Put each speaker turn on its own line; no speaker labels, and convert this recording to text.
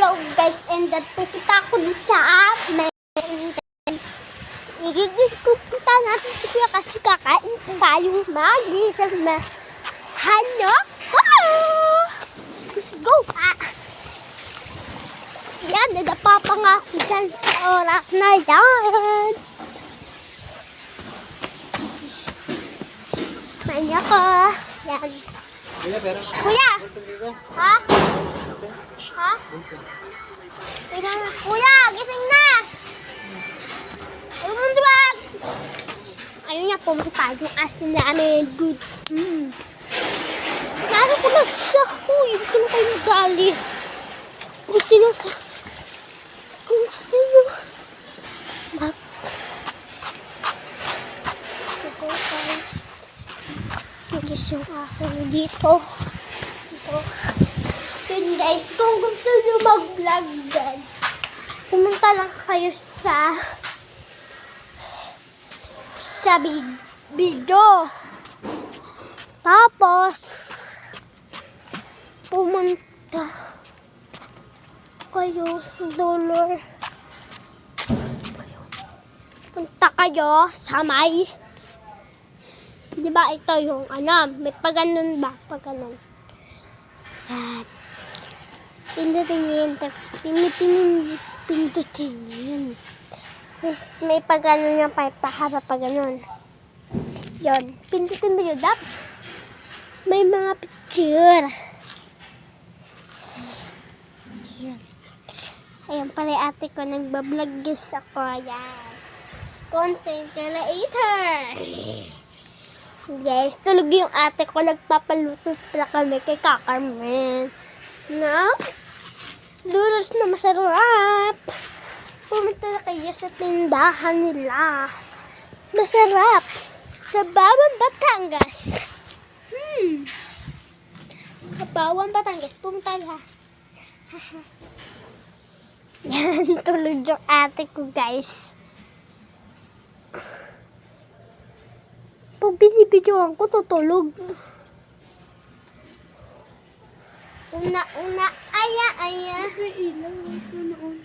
vlog guys, and then pupunta ako dito sa amin. Pupunta natin si Kuya kasi kakain tayong Maggi. Ano? Let's go! Yan, nadapa pa nga ako dyan sa oras na yan. Manya ko. Yan. Kuya! Ha? Ha? Kuya, gising na! Ayun mo diwag! Ayun niya, pumunta yung asin namin. Good. Lalo ko na siya. Uy, hindi na kayo galit. Buti na sa... Kung sino... Ito guys. Nagis yung akin dito. Ito. Yun guys, kung gusto nyo mag-vlog dyan, pumunta lang kayo sa video. Tapos, pumunta kayo sa Zoller. Punta kayo sa may, di ba ito yung ano, may paganon ba? Paganon. Yan. Pindutin yun. May paganon yung pahaba paganon. Yun. Pindutin mo yun. May mga picture. Yun. Ayan pala ate ko. Nagbablog guys ako. Ayan. Content creator. Guys, tulog yung ate ko. Nagpapaluto pala kami kay Kakarmen. No? Noodles na masarap. Pumunta na kayo sa tindahan nila. Masarap. Sa Bawang Batangas. Sa Bawang Batangas. Pumunta na. Yan, tulog yung ate ko guys. Pag binibidyoan ko, tutulog. Una, aya.
May ilaw sa noon.